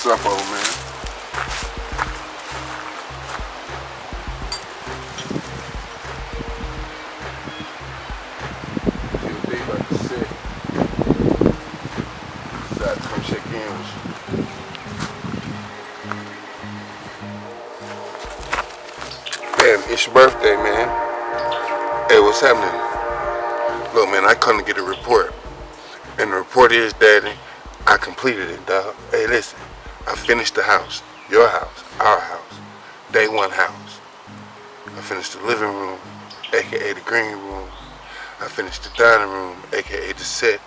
up on, man? See what they about to say. Decided to come check in with you. Damn, it's your birthday, man. Hey, what's happening? Look, man, I come to get a report. And the report is, Daddy, I completed it, dog. Hey, listen, I finished the house. Your house, our house. Day one house. I finished the living room, aka the green room. I finished the dining room, aka the set.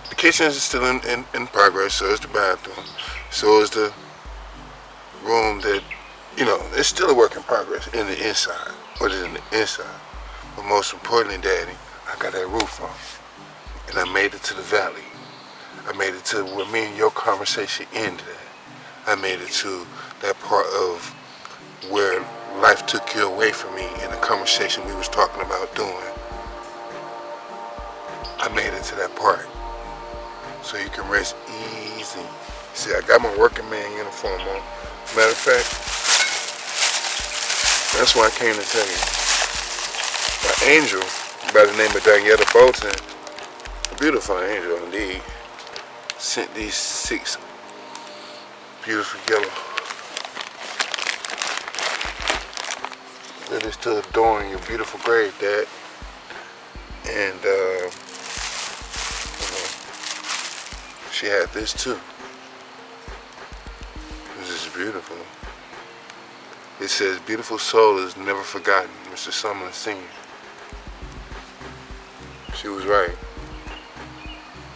The kitchen is still in progress, so is the bathroom. So is the room that, it's still a work in progress in the inside. What is in the inside? But most importantly, Daddy, I got that roof on. And I made it to the valley. I made it to where me and your conversation ended at. I made it to that part of where life took you away from me in the conversation we was talking about doing. I made it to that part. So you can rest easy. See, I got my working man uniform on. Matter of fact, that's why I came to tell you. An angel by the name of Daniela Bolton, a beautiful angel indeed, sent these 6 beautiful yellow lilies to adorn your beautiful grave, Dad. And she had this too. This is beautiful. It says, "Beautiful soul is never forgotten." Mr. Summerlin Sr. She was right.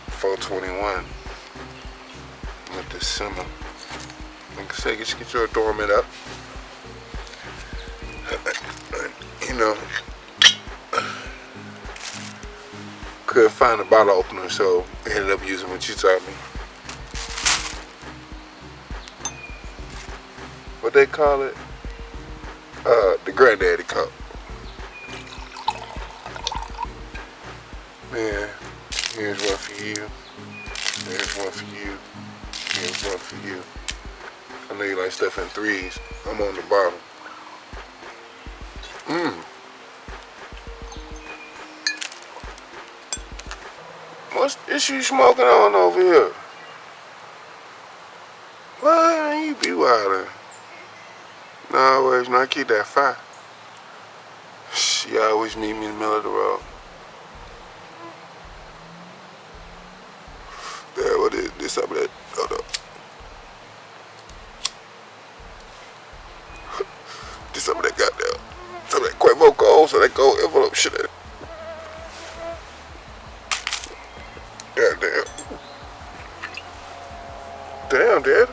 421. With December. Like I say, just get your adornment up. Couldn't find a bottle opener, so I ended up using what you taught me. What they call it? The granddaddy cup. Man, here's one for you. Here's one for you. Here's one for you. I know you like stuff in 3s. I'm on the bottom. What's the issue smoking on over here? Well, you be wildin'. No, always not keep that fire. She always meet me in the middle of the road. There, what is this up there? Hold up. This some of that goddamn, some of that Quavo gold, so that gold envelope shit. Goddamn. Damn, Dad.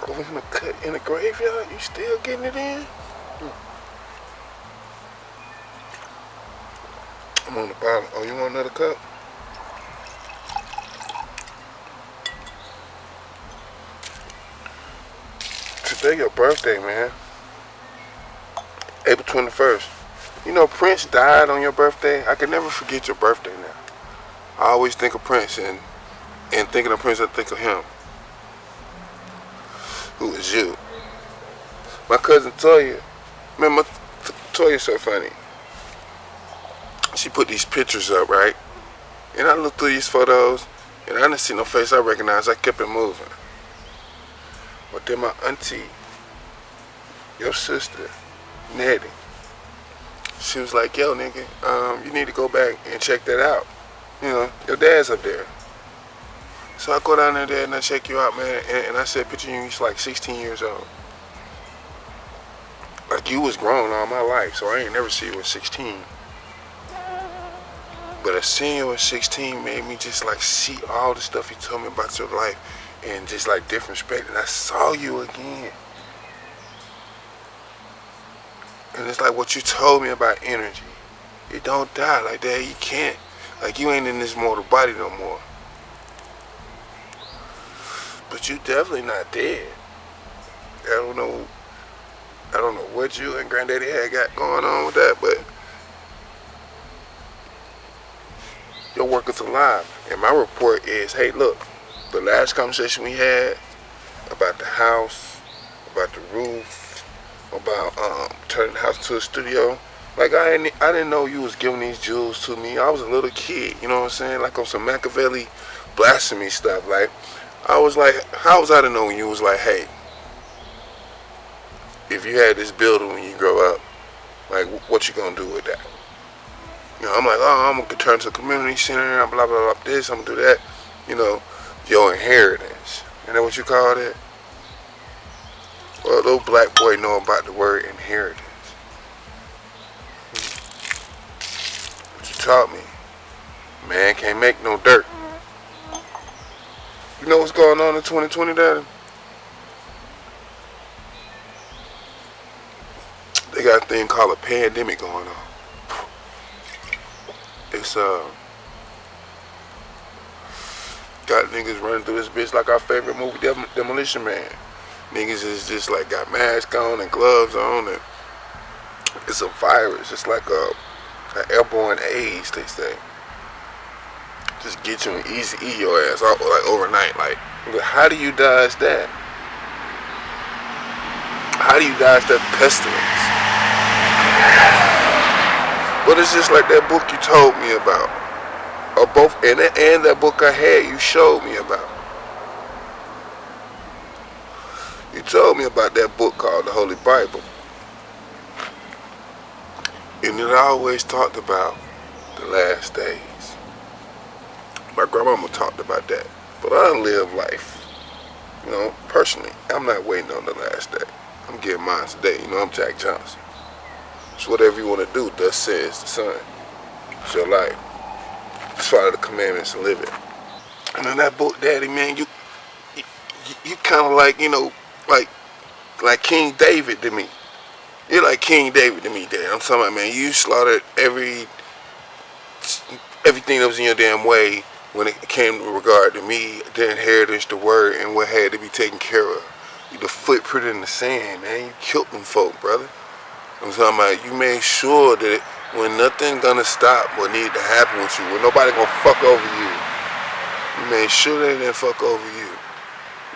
Over in the cut in the graveyard, you still getting it in? I'm on the bottom. Oh, you want another cup? Today your birthday, man. April 21st. You know Prince died on your birthday? I can never forget your birthday now. I always think of Prince, and thinking of Prince, I think of him. Who is you? My cousin Toya, man, Toya's so funny. She put these pictures up, right? And I looked through these photos, and I didn't see no face I recognized. I kept it moving. But then my auntie, your sister, Nettie, she was like, "Yo, nigga, you need to go back and check that out. Your dad's up there." So I go down there and I check you out, man, and I said, "Picture you, you're like 16 years old. Like you was grown all my life, so I ain't never see you at 16. But I seen you at 16 made me just like see all the stuff you told me about your life and just like different perspective. And I saw you again. And it's like what you told me about energy. It don't die like that. You can't. Like you ain't in this mortal body no more. But you definitely not dead. I don't know what you and Granddaddy had got going on with that, but your work is alive. And my report is, hey, look, the last conversation we had about the house, about the roof, about turning the house into a studio. Like I didn't know you was giving these jewels to me. I was a little kid, you know what I'm saying? Like on some Machiavelli blasphemy stuff. Like I was like, how was I to know when you was like, hey, if you had this building when you grow up, like what you gonna do with that? You know, I'm like, oh, I'm gonna turn to a community center, blah blah blah, this, I'm gonna do that. You know, your inheritance. You know what you call that? Well, little black boy know about the word inheritance. What you taught me. Man can't make no dirt. You know what's going on in 2020, Daddy? They got a thing called a pandemic going on. It's got niggas running through this bitch like our favorite movie, Demolition Man. Niggas is just like got masks on and gloves on, and it's a virus. It's like an airborne AIDS, they say. Just get you and easy eat your ass out like overnight. Like, how do you dodge that? How do you dodge that pestilence? But it's just like that book you told me about, or both, and that book I had you showed me about. You told me about that book called the Holy Bible, and it always talked about the last days. My grandmama talked about that, but I don't live life. You know, personally, I'm not waiting on the last day. I'm getting mine today. You know, I'm Jack Johnson. It's whatever you want to do, thus says the Son. It's your life. Just follow the commandments and live it. And in that book, Daddy, man, you kind of like, you know, like King David to me. You're like King David to me, Daddy. I'm talking about, man, you slaughtered everything that was in your damn way when it came in regard to me, the inheritance, the word, and what had to be taken care of. You the footprint in the sand, man. You killed them folk, brother. I'm talking about you made sure that when nothing gonna stop what needed to happen with you, when nobody gonna fuck over you, you made sure they didn't fuck over you.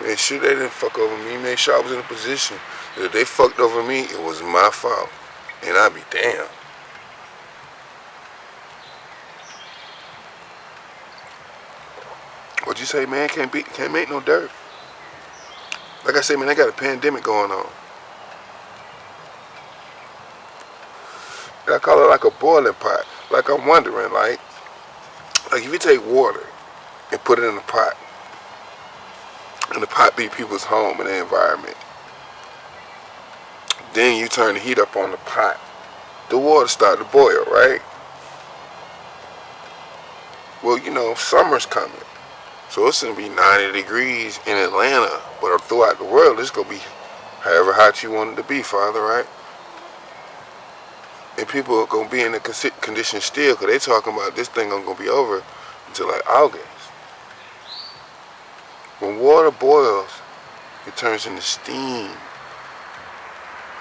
You made sure they didn't fuck over me. You made sure I was in a position that if they fucked over me, it was my fault. And I'd be damned. What'd you say, man? Can't make no dirt. Like I said, man, they got a pandemic going on. And I call it like a boiling pot. Like I'm wondering, like if you take water and put it in a pot, and the pot be people's home and their environment, then you turn the heat up on the pot, the water start to boil, right? Well, you know, summer's coming. So it's going to be 90 degrees in Atlanta, but throughout the world, it's going to be however hot you want it to be, Father, right? And people are going to be in the condition still, because they talking about this thing ain't going to be over until like August. When water boils, it turns into steam.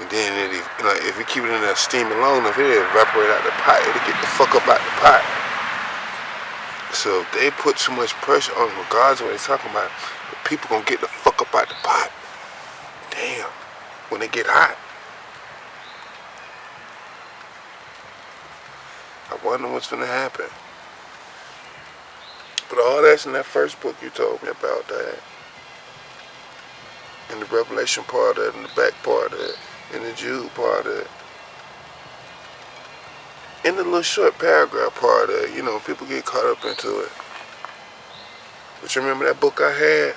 And then if you keep it in that steam long enough, it'll evaporate out the pot. It'll get the fuck up out the pot. So if they put too much pressure on them, regardless of what they're talking about, the people gonna get the fuck up out the pot. Damn. When they get hot. I wonder what's gonna happen. But all that's in that first book you told me about, Dad. In the Revelation part of it, in the back part of it, in the Jude part of it. In the little short paragraph part of it, you know, people get caught up into it. But you remember that book I had?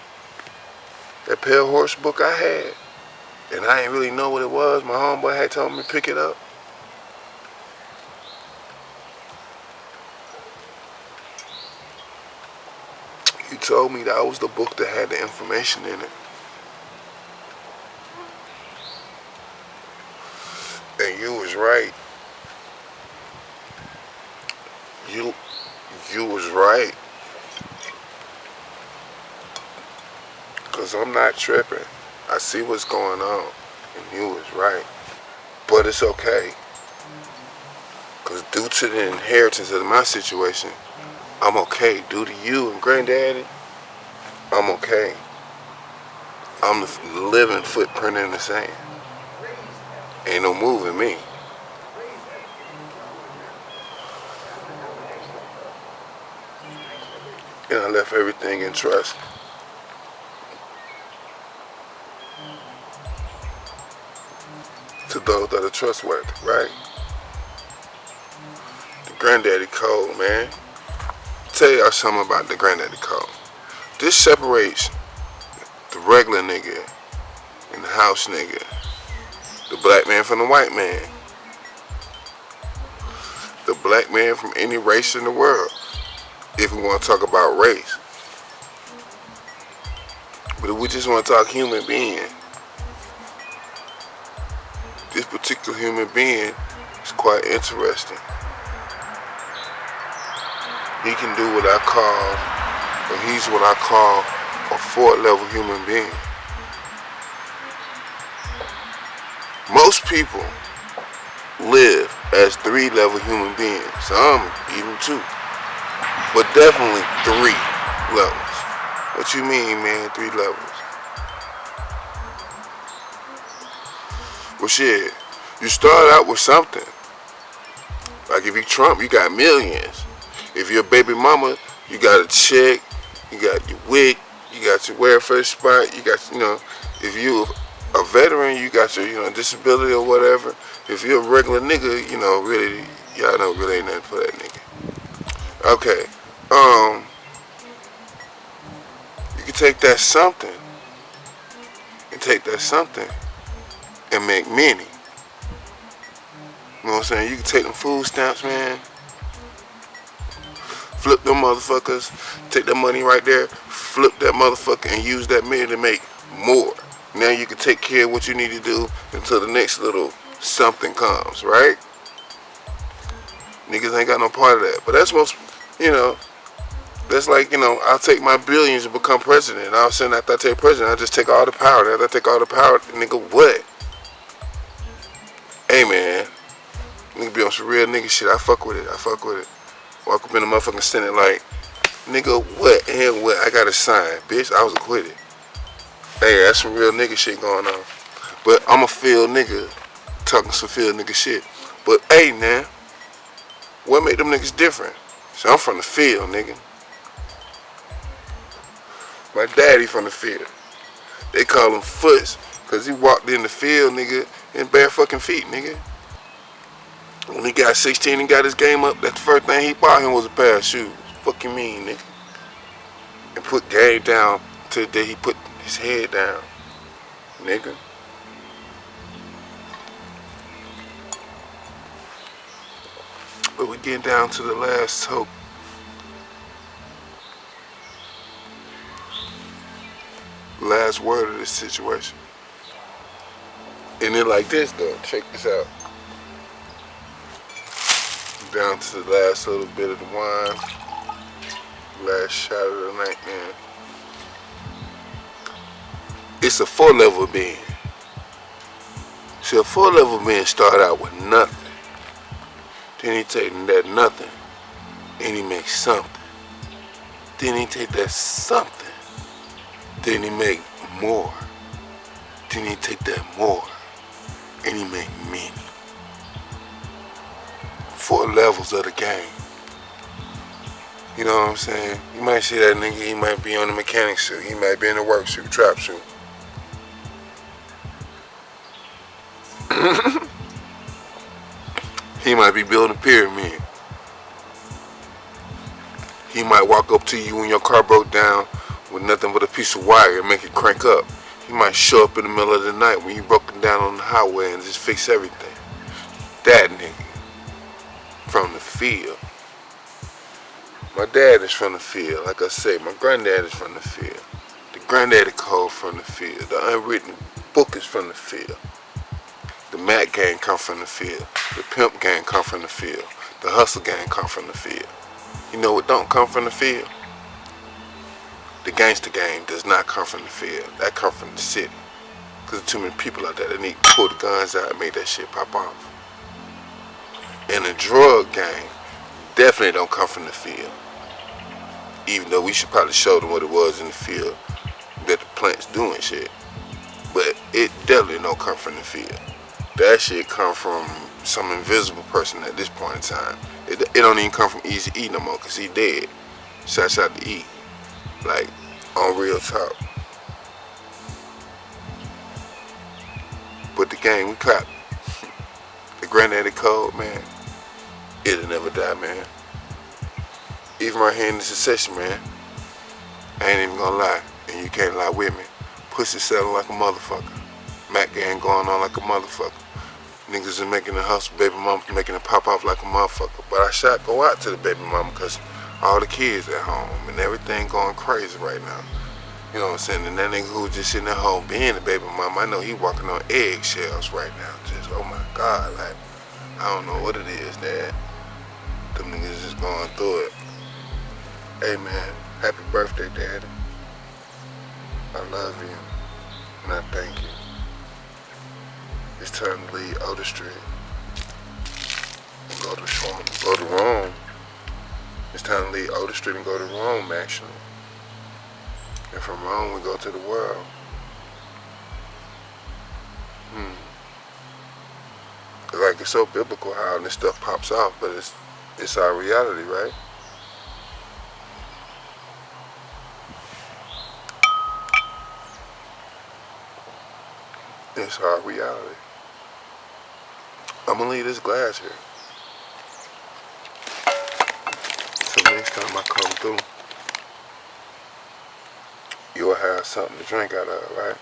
That Pale Horse book I had? And I didn't really know what it was. My homeboy had told me to pick it up. You told me that was the book that had the information in it. And you was right. You was right. Cause I'm not tripping. I see what's going on. And you was right. But it's okay. Cause due to the inheritance of my situation, I'm okay. Due to you and granddaddy, I'm okay. I'm the living footprint in the sand. Ain't no moving me. And I left everything in trust to those that are trustworthy, right? The granddaddy code, man. Tell y'all something about the granddaddy code. This separates the regular nigga and the house nigga, the black man from the white man, the black man from any race in the world, if we want to talk about race. But if we just want to talk human being, this particular human being is quite interesting. He can do what I call, or he's what I call a 4-level human being. Most people live as 3-level human beings. Some even 2. But definitely 3 levels. What you mean, man, 3 levels? Well, shit, you start out with something. Like if you Trump, you got millions. If you're a baby mama, you got a check, you got your wig, you got your welfare spot, you got, if you a veteran, you got your, disability or whatever. If you're a regular nigga, really, y'all know really ain't nothing for that nigga. Okay, you can take that something and make many. You know what I'm saying? You can take them food stamps, man. Flip them motherfuckers. Take that money right there. Flip that motherfucker and use that money to make more. Now you can take care of what you need to do until the next little something comes, right? Niggas ain't got no part of that. But that's most, that's like, I'll take my billions and become president. All of a sudden, after I take president, I just take all the power. After I take all the power, nigga, what? Hey, man. Nigga be on some real nigga shit. I fuck with it. Walk up in the motherfucking Senate like, nigga, what and what? I got a sign, bitch. I was acquitted. Hey, that's some real nigga shit going on. But I'm a field nigga talking some field nigga shit. But hey, man, what make them niggas different? So I'm from the field, nigga. My daddy from the field. They call him Foots, cause he walked in the field, nigga, in bare fucking feet, nigga. When he got 16 and got his game up, that's the first thing he bought him was a pair of shoes. Fuck you mean, nigga? And put game down till the day he put his head down, nigga. But we getting down to the last hope. Last word of this situation. And then like this though, check this out. Down to the last little bit of the wine. Last shot of the night, man. It's a 4-level being. See, a 4-level being start out with nothing. Then he take that nothing and he makes something. Then he take that something. Then he make more. Then he take that more and he make many. 4 levels of the game. You know what I'm saying? You might see that nigga, he might be on the mechanic suit, he might be in the work suit, trap suit. He might be building a pyramid. He might walk up to you when your car broke down with nothing but a piece of wire and make it crank up. He might show up in the middle of the night when you broken down on the highway and just fix everything. That nigga from the field. My dad is from the field. Like I say, my granddad is from the field. The granddaddy code from the field. The unwritten book is from the field. The Mac gang come from the field. The pimp gang come from the field. The hustle gang come from the field. You know what don't come from the field? The gangster gang does not come from the field. That come from the city. Because there's too many people out there that need to pull the guns out and make that shit pop off. And the drug gang definitely don't come from the field. Even though we should probably show them what it was in the field, that the plant's doing shit. But it definitely don't come from the field. That shit come from some invisible person at this point in time. It don't even come from Easy E no more, cause he dead. Shouts out to E. Like, on real talk. But the game we clap. The granddaddy code, man, it'll never die, man. Even right here in the succession, man, I ain't even gonna lie, and you can't lie with me. Pussy selling like a motherfucker. Mac gang going on like a motherfucker. Niggas is making the hustle, baby mama making it pop off like a motherfucker. But I shot go out to the baby mama because all the kids at home and everything going crazy right now. You know what I'm saying? And that nigga who just sitting at home being the baby mama, I know he walking on eggshells right now. Just, oh my God, like, I don't know what it is, Dad. Them niggas just going through it. Hey man, happy birthday, Daddy. I love you, and I thank you. It's time to leave Oda Street and go to Rome. It's time to leave Oda Street and go to Rome, actually. And from Rome, we go to the world. Like, it's so biblical how this stuff pops off, but it's our reality, right? It's our reality. I'm gonna leave this glass here. So next time I come through, you'll have something to drink out of, right?